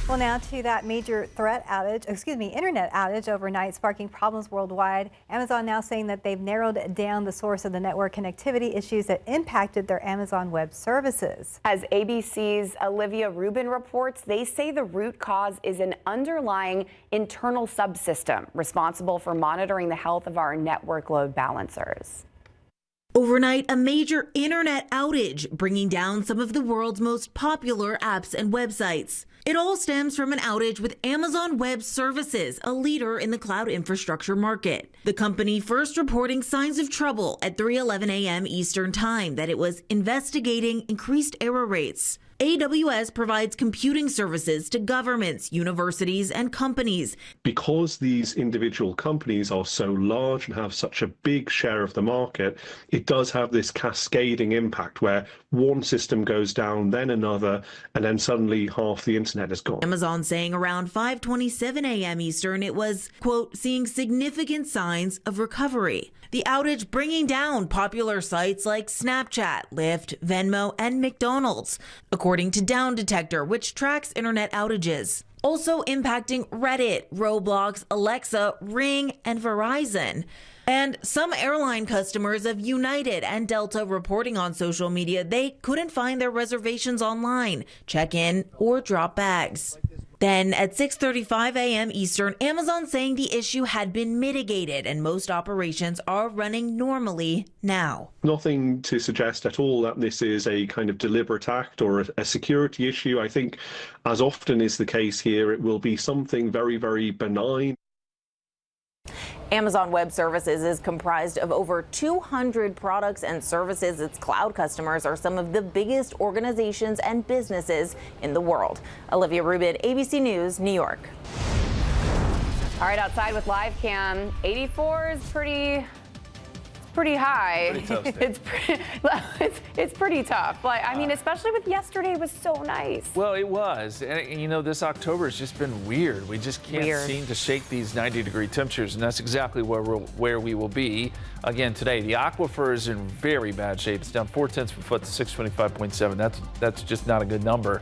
Well, now to that major internet outage overnight, sparking problems worldwide. Amazon now saying that they've narrowed down the source of the network connectivity issues that impacted their Amazon Web Services. As ABC's Olivia Rubin reports, they say the root cause is an underlying internal subsystem responsible for monitoring the health of our network load balancers. Overnight, a major internet outage, bringing down some of the world's most popular apps and websites. It all stems from an outage with Amazon Web Services, a leader in the cloud infrastructure market. The company first reporting signs of trouble at 3:11 a.m. Eastern Time that it was investigating increased error rates. AWS provides computing services to governments, universities, and companies. Because these individual companies are so large and have such a big share of the market, it does have this cascading impact where one system goes down, then another, and then suddenly half the internet is gone. Amazon saying around 5:27 a.m. Eastern, it was, quote, seeing significant signs of recovery. The outage bringing down popular sites like Snapchat, Lyft, Venmo, and McDonald's, according to Down Detector, which tracks internet outages. Also impacting Reddit, Roblox, Alexa, Ring, and Verizon. And some airline customers of United and Delta reporting on social media they couldn't find their reservations online, check in, or drop bags. Then at 6:35 a.m. Eastern, Amazon saying the issue had been mitigated and most operations are running normally now. Nothing to suggest at all that this is a kind of deliberate act or a security issue. I think, as often is the case here, it will be something very, very benign. Amazon Web Services is comprised of over 200 products and services. Its cloud customers are some of the biggest organizations and businesses in the world. Olivia Rubin, ABC News, New York. All right, outside with live cam, 84 is pretty high. It's pretty tough. But I mean, especially with yesterday was so nice. Well, it was. And you know, this October has just been weird. We just can't seem to shake these 90-degree temperatures, and that's exactly where we will be again today. The aquifer is in very bad shape. It's down 0.4 of a foot to 625.7. That's just not a good number.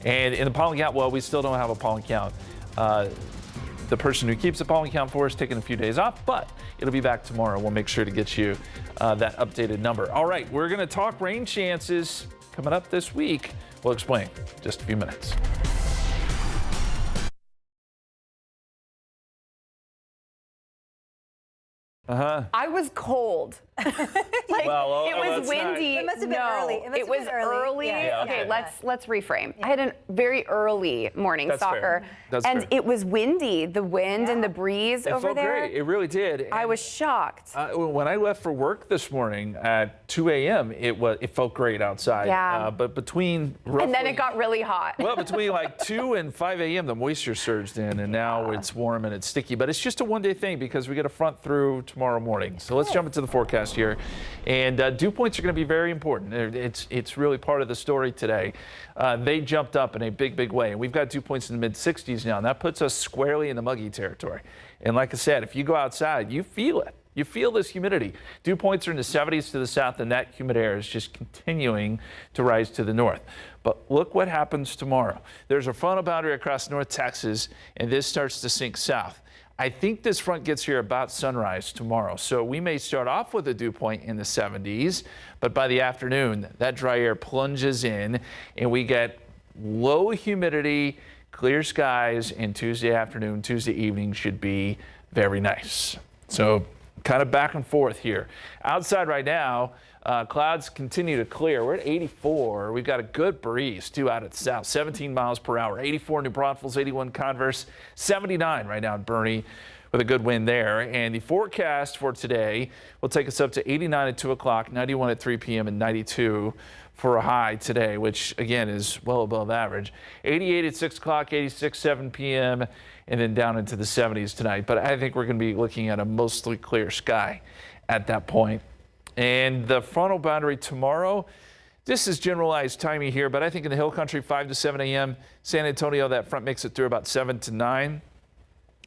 And in the pollen count, well, we still don't have a pollen count. The person who keeps the pollen count for us is taking a few days off, but it'll be back tomorrow. We'll make sure to get you that updated number. All right, we're going to talk rain chances coming up this week. We'll explain in just a few minutes. I was cold. It was windy. It must have been early. It was early. Yeah, okay, let's reframe. I had a very early morning soccer, and it was windy. The wind and the breeze over there. It felt great. It really did. And I was shocked. When I left for work this morning at 2 a.m., it felt great outside. Yeah. But between and then it got really hot. Well, between like 2 and 5 a.m., the moisture surged in, and now it's warm and it's sticky. But it's just a one-day thing because we get a front through tomorrow morning. So let's jump into the forecast here. And dew points are going to be very important. It's really part of the story today. They jumped up in a big way. And we've got dew points in the mid-60s now. And that puts us squarely in the muggy territory. And like I said, if you go outside, you feel it. You feel this humidity. Dew points are in the 70s to the south, and that humid air is just continuing to rise to the north. But look what happens tomorrow. There's a frontal boundary across North Texas, and this starts to sink south. I think this front gets here about sunrise tomorrow. So we may start off with a dew point in the 70s, but by the afternoon, that dry air plunges in, and we get low humidity, clear skies, and Tuesday afternoon, Tuesday evening should be very nice. So kind of back and forth here. Outside right now, clouds continue to clear. We're at 84. We've got a good breeze, too, out at the south, 17 miles per hour. 84 New Braunfels, 81 Converse, 79 right now in Bernie with a good wind there. And the forecast for today will take us up to 89 at 2 o'clock, 91 at 3 p.m., and 92 for a high today, which, again, is well above average. 88 at 6 o'clock, 86, 7 p.m., and then down into the 70s tonight. But I think we're going to be looking at a mostly clear sky at that point. And the frontal boundary tomorrow, this is generalized timing here, but I think in the hill country, 5 to 7 a.m. San Antonio, that front makes it through about 7 to 9,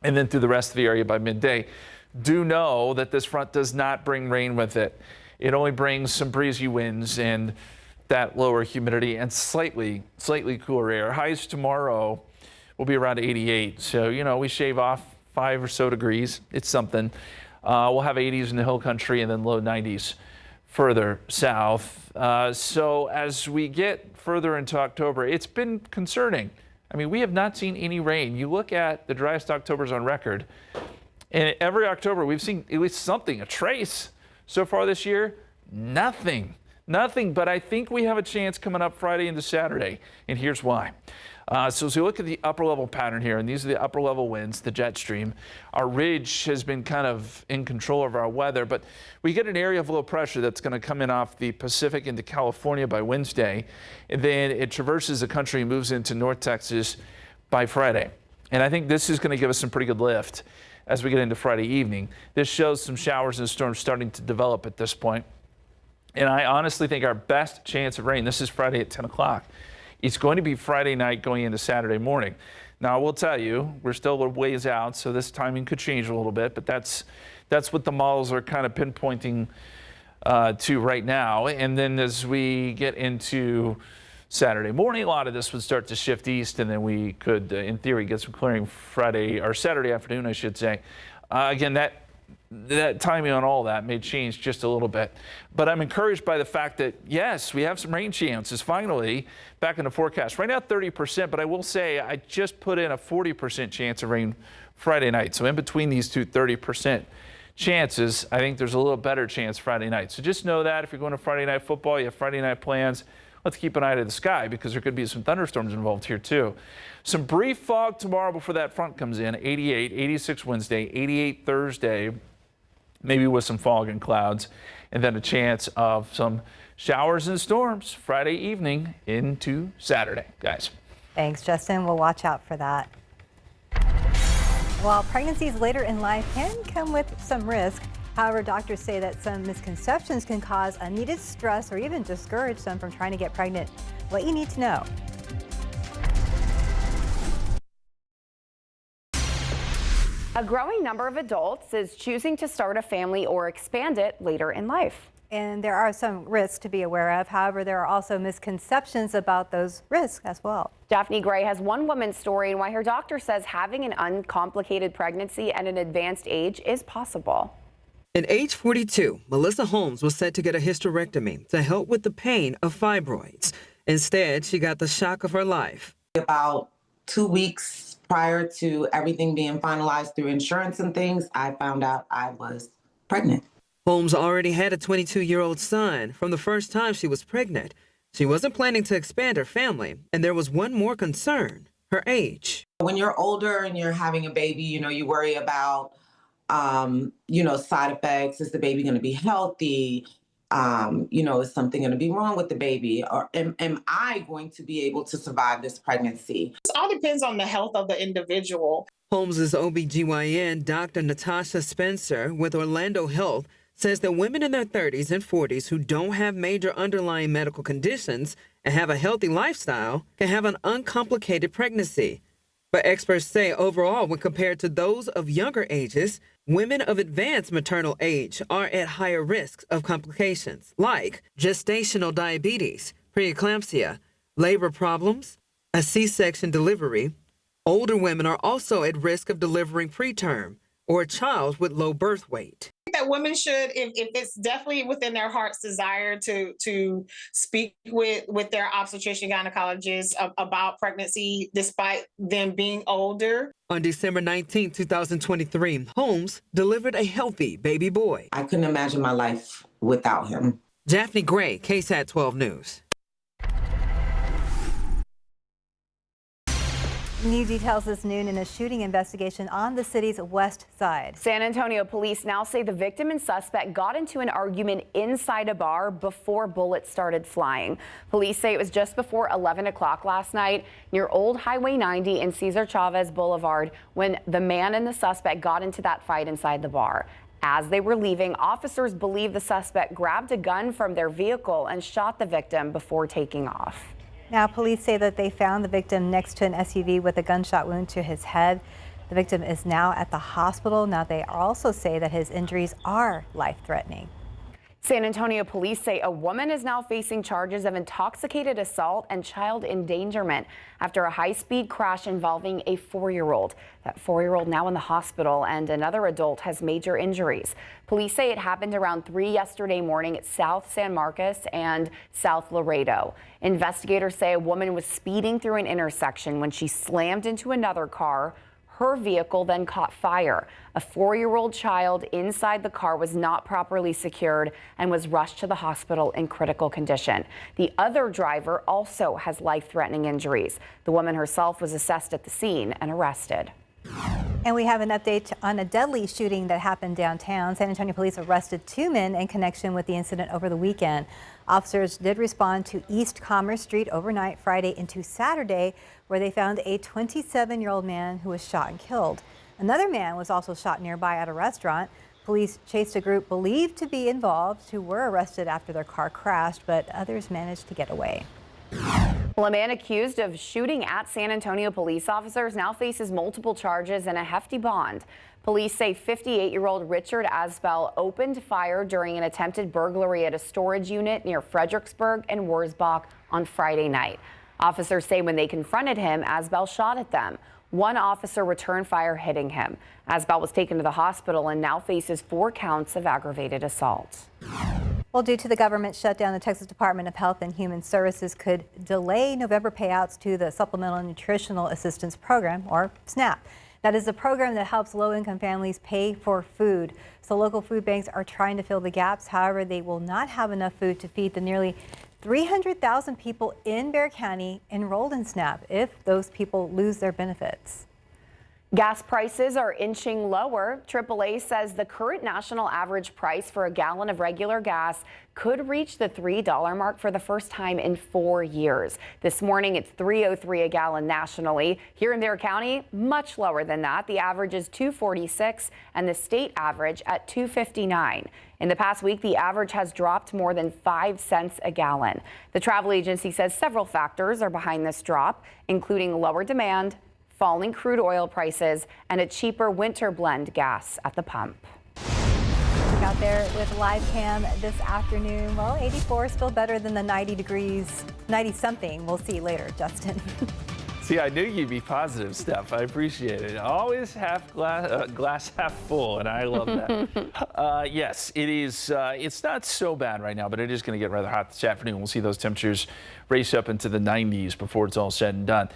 and then through the rest of the area by midday. Do know that this front does not bring rain with it. It only brings some breezy winds and that lower humidity and slightly cooler air. Highs tomorrow will be around 88. So, we shave off 5 or so degrees. It's something. We'll have 80s in the hill country and then low 90s further south. So as we get further into October, it's been concerning. I mean, we have not seen any rain. You look at the driest Octobers on record, and every October we've seen at least something, a trace. So far this year, nothing. But I think we have a chance coming up Friday into Saturday, and here's why. So as we look at the upper level pattern here, and these are the upper level winds, the jet stream, our ridge has been kind of in control of our weather, but we get an area of low pressure that's going to come in off the Pacific into California by Wednesday, and then it traverses the country and moves into North Texas by Friday. And I think this is going to give us some pretty good lift as we get into Friday evening. This shows some showers and storms starting to develop at this point. And I honestly think our best chance of rain, this is Friday at 10 o'clock, it's going to be Friday night going into Saturday morning. Now, I will tell you, we're still a little ways out, so this timing could change a little bit, but that's what the models are kind of pinpointing to right now. And then as we get into Saturday morning, a lot of this would start to shift east, and then we could, in theory, get some clearing Friday or Saturday afternoon, I should say. Again, that timing on all that may change just a little bit. But I'm encouraged by the fact that, yes, we have some rain chances finally back in the forecast. Right now, 30%, but I will say I just put in a 40% chance of rain Friday night. So in between these two 30% chances, I think there's a little better chance Friday night. So just know that if you're going to Friday night football, you have Friday night plans, let's keep an eye to the sky because there could be some thunderstorms involved here too. Some brief fog tomorrow before that front comes in, 88, 86 Wednesday, 88 Thursday, maybe with some fog and clouds, and then a chance of some showers and storms Friday evening into Saturday, guys. Thanks, Justin. We'll watch out for that. While pregnancies later in life can come with some risk, however, doctors say that some misconceptions can cause unneeded stress or even discourage some from trying to get pregnant. What you need to know. A growing number of adults is choosing to start a family or expand it later in life. And there are some risks to be aware of. However, there are also misconceptions about those risks as well. Daphne Gray has one woman's story and why her doctor says having an uncomplicated pregnancy at an advanced age is possible. At age 42, Melissa Holmes was set to get a hysterectomy to help with the pain of fibroids. Instead, she got the shock of her life. About 2 weeks prior to everything being finalized through insurance and things, I found out I was pregnant. Holmes already had a 22-year-old son from the first time she was pregnant. She wasn't planning to expand her family, and there was one more concern, her age. When you're older and you're having a baby, you worry about, side effects. Is the baby going to be healthy? Is something going to be wrong with the baby? Or am I going to be able to survive this pregnancy? It all depends on the health of the individual. Holmes's OBGYN, Dr. Natasha Spencer with Orlando Health, says that women in their 30s and 40s who don't have major underlying medical conditions and have a healthy lifestyle can have an uncomplicated pregnancy. But experts say overall, when compared to those of younger ages, women of advanced maternal age are at higher risks of complications like gestational diabetes, preeclampsia, labor problems, a C-section delivery. Older women are also at risk of delivering preterm or a child with low birth weight. That women should, if it's definitely within their heart's desire to speak with their obstetrician gynecologist about pregnancy, despite them being older. On December 19, 2023, Holmes delivered a healthy baby boy. I couldn't imagine my life without him. Daphne Gray, KSAT 12 News. New details this noon in a shooting investigation on the city's west side. San Antonio police now say the victim and suspect got into an argument inside a bar before bullets started flying. Police say it was just before 11 o'clock last night near Old Highway 90 and Cesar Chavez Boulevard when the man and the suspect got into that fight inside the bar. As they were leaving, officers believe the suspect grabbed a gun from their vehicle and shot the victim before taking off. Now, police say that they found the victim next to an SUV with a gunshot wound to his head. The victim is now at the hospital. Now, they also say that his injuries are life-threatening. San Antonio police say a woman is now facing charges of intoxicated assault and child endangerment after a high-speed crash involving a 4-year-old. That 4-year-old now in the hospital, and another adult has major injuries. Police say it happened around 3 yesterday morning at South San Marcos and South Laredo. Investigators say a woman was speeding through an intersection when she slammed into another car. Her vehicle then caught fire. A 4-year-old child inside the car was not properly secured and was rushed to the hospital in critical condition. The other driver also has life-threatening injuries. The woman herself was assessed at the scene and arrested. And we have an update on a deadly shooting that happened downtown. San Antonio police arrested 2 men in connection with the incident over the weekend. Officers did respond to East Commerce Street overnight Friday into Saturday, where they found a 27-year-old man who was shot and killed. Another man was also shot nearby at a restaurant. Police chased a group believed to be involved who were arrested after their car crashed, but others managed to get away. Well, a man accused of shooting at San Antonio police officers now faces multiple charges and a hefty bond. Police say 58-year-old Richard Asbell opened fire during an attempted burglary at a storage unit near Fredericksburg and Wurzbach on Friday night. Officers say when they confronted him, Asbell shot at them. One officer returned fire, hitting him. Asbell was taken to the hospital and now faces 4 counts of aggravated assault. Well, due to the government shutdown, the Texas Department of Health and Human Services could delay November payouts to the Supplemental Nutritional Assistance Program, or SNAP. That is a program that helps low-income families pay for food. So local food banks are trying to fill the gaps. However, they will not have enough food to feed the nearly 300,000 people in Bexar County enrolled in SNAP if those people lose their benefits. Gas prices are inching lower. AAA says the current national average price for a gallon of regular gas could reach the $3 mark for the first time in 4 years. This morning, it's $3.03 a gallon nationally. Here in Bexar County, much lower than that. The average is $2.46 and the state average at $2.59. In the past week, the average has dropped more than 5 cents a gallon. The travel agency says several factors are behind this drop, including lower demand, falling crude oil prices, and a cheaper winter blend gas at the pump. Out there with live cam this afternoon. Well, 84 is still better than the 90 degrees, 90 something. We'll see later, Justin. See, I knew you'd be positive, Steph. I appreciate it. Always glass half full, and I love that. Yes, it is. It's not so bad right now, but it is going to get rather hot this afternoon. We'll see those temperatures race up into the 90s before it's all said and done.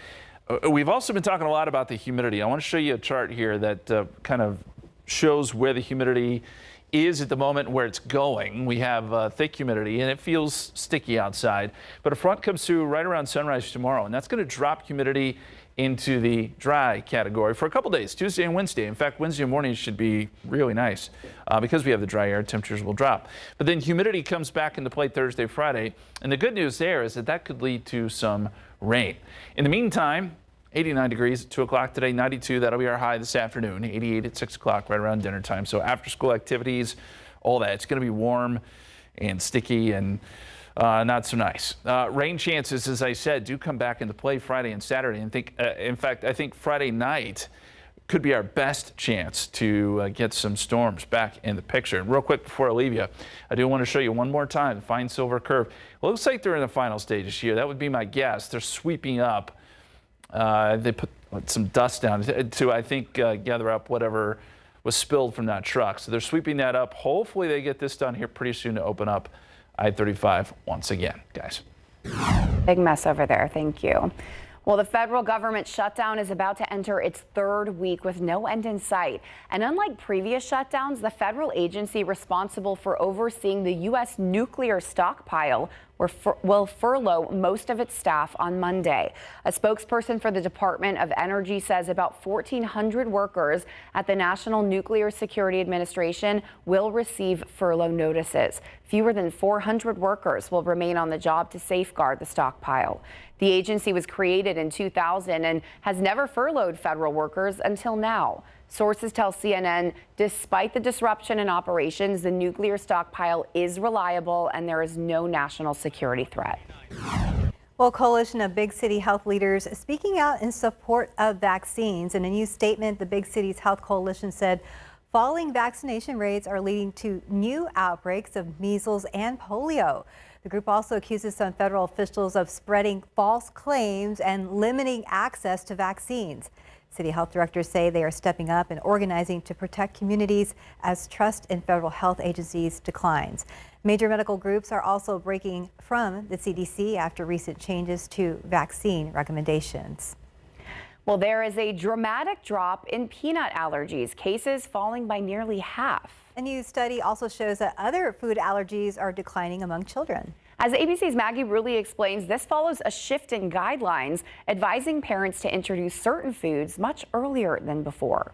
We've also been talking a lot about the humidity. I want to show you a chart here that kind of shows where the humidity is at the moment, where it's going. We have thick humidity and it feels sticky outside, but a front comes through right around sunrise tomorrow, and that's going to drop humidity into the dry category for a couple days, Tuesday and Wednesday. In fact, Wednesday morning should be really nice because we have the dry air, temperatures will drop. But then humidity comes back into play Thursday, Friday, and the good news there is that that could lead to some rain. In the meantime, 89 degrees at 2 o'clock today, 92, that'll be our high this afternoon, 88 at 6 o'clock right around dinner time. So after school activities, all that, it's going to be warm and sticky and not so nice. Rain chances, as I said, do come back into play Friday and Saturday. And in fact, I think Friday night could be our best chance to get some storms back in the picture. And real quick before I leave you, I do want to show you one more time the fine silver curve. Well, it looks like they're in the final stages here. That would be my guess. They're sweeping up. They put some dust down to, I think, gather up whatever was spilled from that truck. So they're sweeping that up. Hopefully they get this done here pretty soon to open up I-35 once again, guys. Big mess over there. Thank you. Well, the federal government shutdown is about to enter its 3rd week with no end in sight. And unlike previous shutdowns, the federal agency responsible for overseeing the U.S. nuclear stockpile will furlough most of its staff on Monday. A spokesperson for the Department of Energy says about 1,400 workers at the National Nuclear Security Administration will receive furlough notices. Fewer than 400 workers will remain on the job to safeguard the stockpile. The agency was created in 2000 and has never furloughed federal workers until now. Sources tell CNN, despite the disruption in operations, the nuclear stockpile is reliable and there is no national security threat. Well, a coalition of big city health leaders speaking out in support of vaccines. In a new statement, the Big Cities Health Coalition said Falling vaccination rates are leading to new outbreaks of measles and polio. The group also accuses some federal officials of spreading false claims and limiting access to vaccines. City health directors say they are stepping up and organizing to protect communities as trust in federal health agencies declines. Major medical groups are also breaking from the CDC after recent changes to vaccine recommendations. Well, there is a dramatic drop in peanut allergies, cases falling by nearly half. A new study also shows that other food allergies are declining among children. As ABC's Maggie Rulli explains, this follows a shift in guidelines advising parents to introduce certain foods much earlier than before.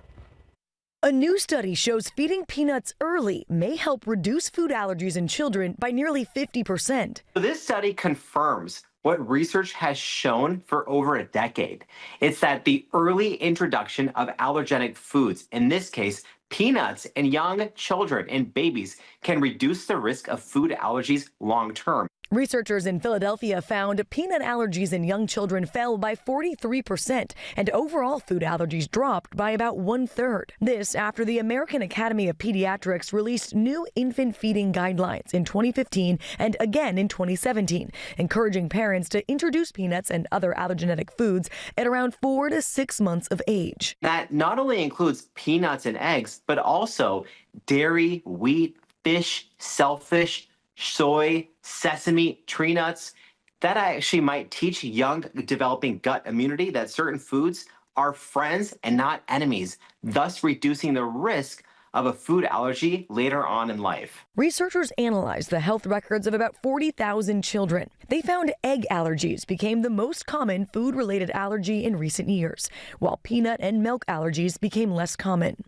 A new study shows feeding peanuts early may help reduce food allergies in children by nearly 50%. This study confirms what research has shown for over a decade. It's that the early introduction of allergenic foods, in this case, peanuts in young children and babies, can reduce the risk of food allergies long term. Researchers in Philadelphia found peanut allergies in young children fell by 43%, and overall food allergies dropped by about 1/3. This after the American Academy of Pediatrics released new infant feeding guidelines in 2015 and again in 2017, encouraging parents to introduce peanuts and other allergenic foods at around 4 to 6 months of age. That not only includes peanuts and eggs, but also dairy, wheat, fish, shellfish, soy, sesame, tree nuts. That actually might teach young developing gut immunity that certain foods are friends and not enemies, thus reducing the risk of a food allergy later on in life. Researchers analyzed the health records of about 40,000 children. They found egg allergies became the most common food-related allergy in recent years, while peanut and milk allergies became less common.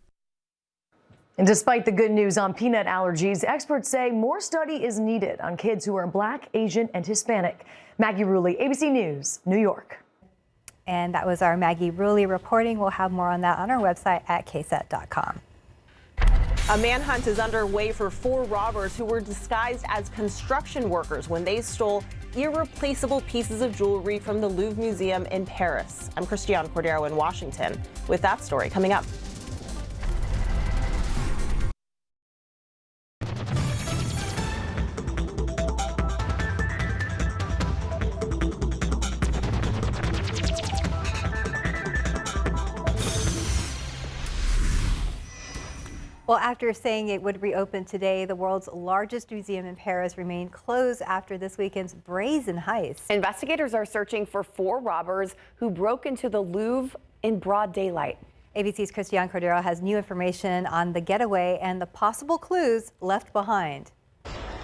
And despite the good news on peanut allergies, experts say more study is needed on kids who are Black, Asian, and Hispanic. Maggie Rulli, ABC News, New York. And that was our Maggie Rulli reporting. We'll have more on that on our website at KSAT.com. A manhunt is underway for 4 robbers who were disguised as construction workers when they stole irreplaceable pieces of jewelry from the Louvre Museum in Paris. I'm Christiane Cordero in Washington with that story coming up. Well, after saying it would reopen today, the world's largest museum in Paris remained closed after this weekend's brazen heist. Investigators are searching for 4 robbers who broke into the Louvre in broad daylight. ABC's Christiane Cordero has new information on the getaway and the possible clues left behind.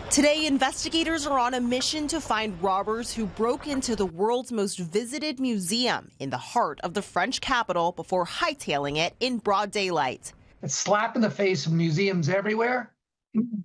Today, investigators are on a mission to find robbers who broke into the world's most visited museum in the heart of the French capital before hightailing it in broad daylight. It's slap in the face of museums everywhere,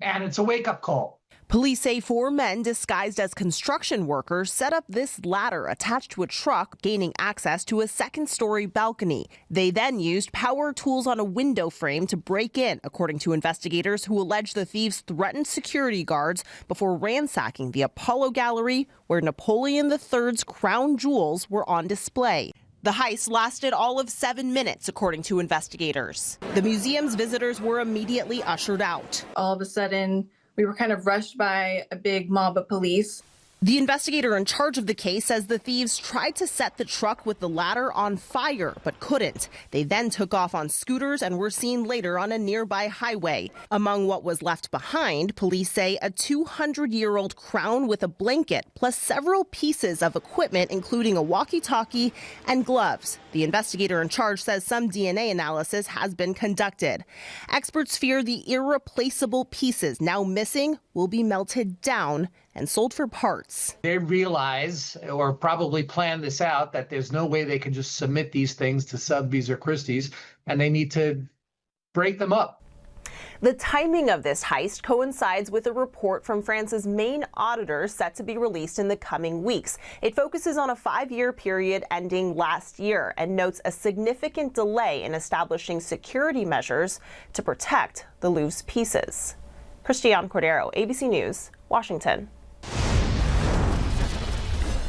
and it's a wake-up call. Police say 4 men disguised as construction workers set up this ladder attached to a truck, gaining access to a second-story balcony. They then used power tools on a window frame to break in, according to investigators who allege the thieves threatened security guards before ransacking the Apollo Gallery, where Napoleon III's crown jewels were on display. The heist lasted all of 7 minutes, according to investigators. The museum's visitors were immediately ushered out. All of a sudden, we were kind of rushed by a big mob of police. The investigator in charge of the case says the thieves tried to set the truck with the ladder on fire, but couldn't. They then took off on scooters and were seen later on a nearby highway. Among what was left behind, police say a 200-year-old crown with a blanket, plus several pieces of equipment, including a walkie-talkie and gloves. The investigator in charge says some DNA analysis has been conducted. Experts fear the irreplaceable pieces now missing will be melted down and sold for parts. They realize, or probably plan this out, that there's no way they can just submit these things to Sotheby's or Christie's, and they need to break them up. The timing of this heist coincides with a report from France's main auditor set to be released in the coming weeks. It focuses on a 5-year period ending last year and notes a significant delay in establishing security measures to protect the Louvre's pieces. Christiane Cordero, ABC News, Washington.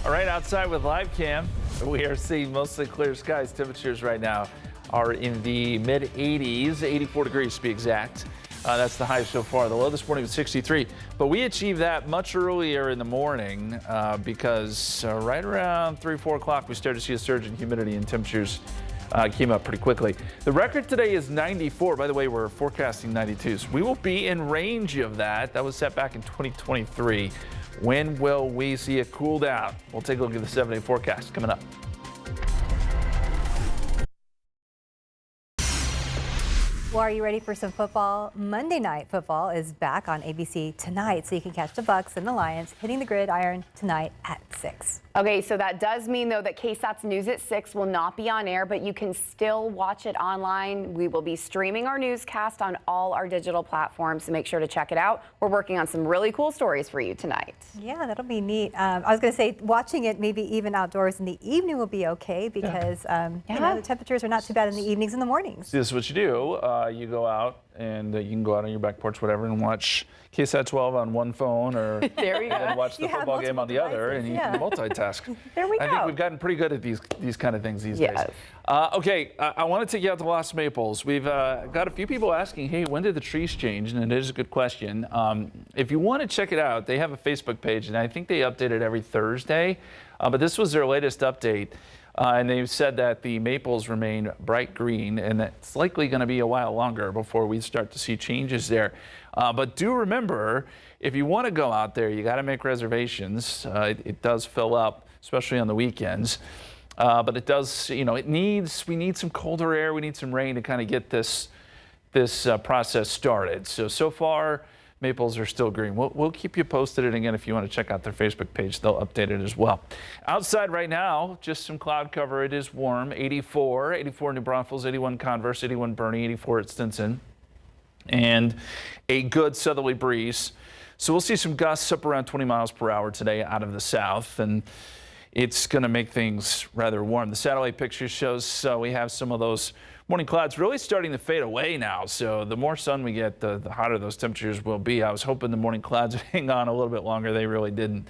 All right, outside with live cam, we are seeing mostly clear skies. Temperatures right now are in the mid 80s, 84 degrees to be exact. That's the high so far. The low this morning was 63, but we achieved that much earlier in the morning because right around 3, 4 o'clock, we started to see a surge in humidity and temperatures came up pretty quickly. The record today is 94. By the way, we're forecasting 92. So we will be in range of that. That was set back in 2023. When will we see it cool down? We'll take a look at the 7-day forecast coming up. Well, are you ready for some football? Monday Night Football is back on ABC tonight, so you can catch the Bucks and the Lions hitting the gridiron tonight at 6. Okay, so that does mean, though, that KSAT's News at 6 will not be on air, but you can still watch it online. We will be streaming our newscast on all our digital platforms, so make sure to check it out. We're working on some really cool stories for you tonight. Yeah, that'll be neat. I was going to say watching it maybe even outdoors in the evening will be okay because you know, the temperatures are not too bad in the evenings and the mornings. This is what you do. You go out and you can go out on your back porch, whatever, and watch KSAT 12 on one phone or there we go. And then watch the football game on the other, and you can multitask. There we go. I think we've gotten pretty good at these kind of things these days. Okay, I want to take you out to Lost Maples. We've got a few people asking, hey, when did the trees change? And it is a good question. If you want to check it out, they have a Facebook page, and I think they update it every Thursday. But this was their latest update. And they've said that the maples remain bright green, and it's likely going to be a while longer before we start to see changes there. But do remember, if you want to go out there, you got to make reservations. It does fill up, especially on the weekends. But it does, you know, we need some colder air, we need some rain to kind of get this process started. So far, maples are still green. We'll keep you posted. And again, if you want to check out their Facebook page, they'll update it as well. Outside right now, just some cloud cover. It is warm. 84 New Braunfels, 81 Converse, 81 Bernie, 84 at Stinson. And a good southerly breeze. So we'll see some gusts up around 20 miles per hour today out of the south. And it's going to make things rather warm. The satellite picture shows we have some of those morning clouds really starting to fade away now. So the more sun we get, the hotter those temperatures will be. I was hoping the morning clouds would hang on a little bit longer. They really didn't.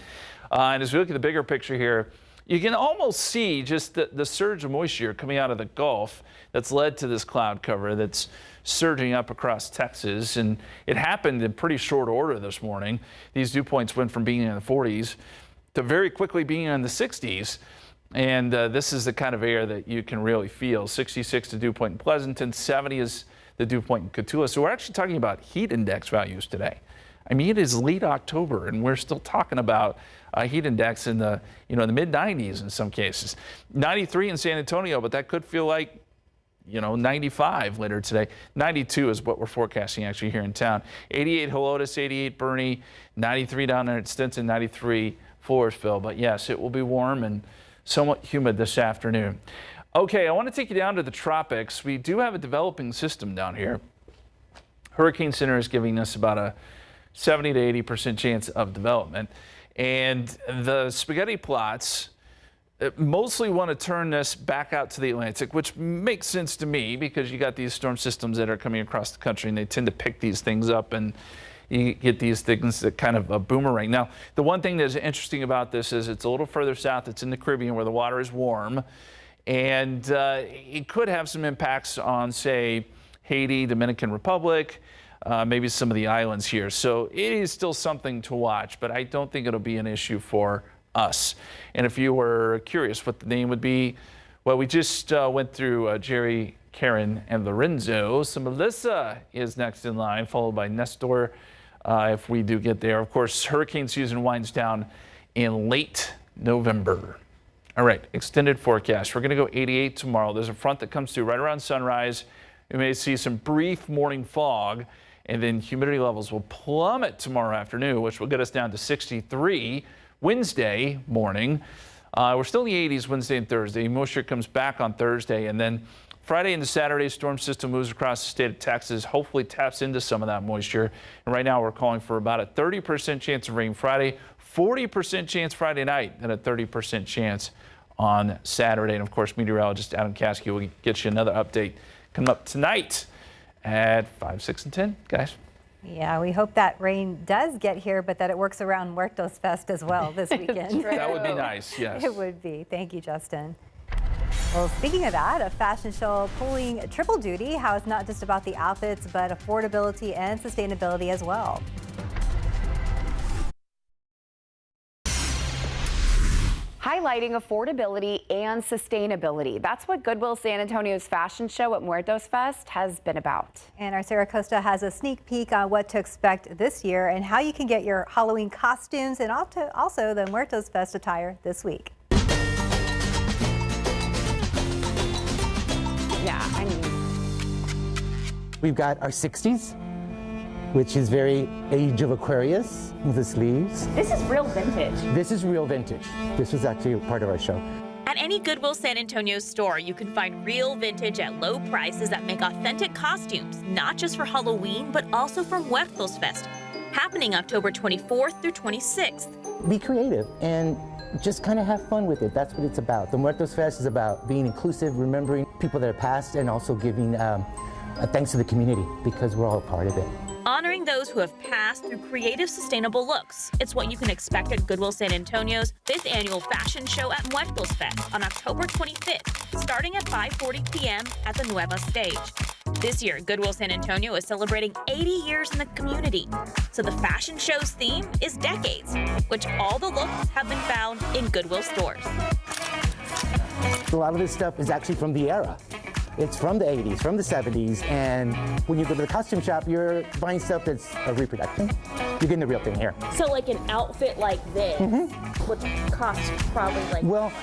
And as we look at the bigger picture here, you can almost see just the surge of moisture coming out of the Gulf that's led to this cloud cover that's surging up across Texas. And it happened in pretty short order this morning. These dew points went from being in the 40s to very quickly being in the 60s. And this is the kind of air that you can really feel. 66 the dew point in Pleasanton, 70 is the dew point in Cotulla. So we're actually talking about heat index values today. I mean, it is late October, and we're still talking about a heat index in the the mid 90s in some cases. 93 in San Antonio, but that could feel like 95 later today. 92 is what we're forecasting actually here in town. 88 Helotes, 88 Bernie, 93 down there at Stinson, 93 Floresville. But yes, it will be warm and somewhat humid this afternoon. Okay, I want to take you down to the tropics. We do have a developing system down here. Hurricane Center is giving us about a 70 to 80% chance of development. And the spaghetti plots mostly want to turn this back out to the Atlantic, which makes sense to me because you got these storm systems that are coming across the country and they tend to pick these things up and you get these things that kind of a boomerang. Now, the one thing that's interesting about this is it's a little further south. It's in the Caribbean where the water is warm. And it could have some impacts on, say, Haiti, Dominican Republic, maybe some of the islands here. So it is still something to watch, but I don't think it'll be an issue for us. And if you were curious what the name would be, well, we just went through Jerry, Karen, and Lorenzo. So Melissa is next in line, followed by Nestor. If we do get there. Of course, hurricane season winds down in late November. All right, extended forecast. We're going to go 88 tomorrow. There's a front that comes through right around sunrise. We may see some brief morning fog, and then humidity levels will plummet tomorrow afternoon, which will get us down to 63 Wednesday morning. We're still in the 80s Wednesday and Thursday. Moisture comes back on Thursday, and then Friday into Saturday, storm system moves across the state of Texas, hopefully taps into some of that moisture. And right now we're calling for about a 30% chance of rain Friday, 40% chance Friday night, and a 30% chance on Saturday. And of course, meteorologist Adam Caskey will get you another update coming up tonight at 5, 6, and 10, guys. Yeah, we hope that rain does get here, but that it works around Muertos Fest as well this weekend. That would be nice, yes. It would be. Thank you, Justin. Well, speaking of that, a fashion show pulling triple duty, how it's not just about the outfits, but affordability and sustainability as well. Highlighting affordability and sustainability. That's what Goodwill San Antonio's fashion show at Muertos Fest has been about. And our Sarah Costa has a sneak peek on what to expect this year and how you can get your Halloween costumes and also the Muertos Fest attire this week. Yeah, I mean, we've got our 60s, which is very Age of Aquarius with the sleeves. This is real vintage. This is real vintage. This was actually part of our show. At any Goodwill San Antonio store, you can find real vintage at low prices that make authentic costumes, not just for Halloween, but also for Muertos Fest, happening October 24th through 26th. Be creative and just kind of have fun with it. That's what it's about. The Muertos Fest is about being inclusive, remembering people that are passed, and also giving a thanks to the community because we're all a part of it. Honoring those who have passed through creative, sustainable looks. It's what you can expect at Goodwill San Antonio's 5th annual fashion show at Muertos Fest on October 25th, starting at 5:40 p.m. at the Nueva stage. This year, Goodwill San Antonio is celebrating 80 years in the community. So the fashion show's theme is decades, which all the looks have been found in Goodwill stores. A lot of this stuff is actually from the era. It's from the 80s, from the 70s, and when you go to the costume shop, you're buying stuff that's a reproduction. You're getting the real thing here. So like an outfit like this, which costs probably like... Well,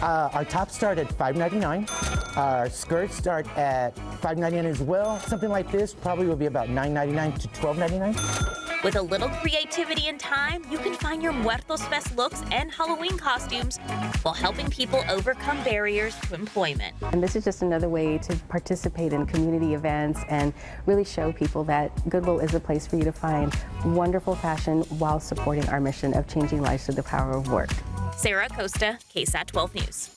our tops start at $5.99. Our skirts start at $5.99 as well. Something like this probably will be about $9.99 to $12.99. With a little creativity and time, you can find your Muertos Fest looks and Halloween costumes while helping people overcome barriers to employment. And this is just another way to participate in community events and really show people that Goodwill is a place for you to find wonderful fashion while supporting our mission of changing lives through the power of work. Sarah Costa, KSAT 12 News.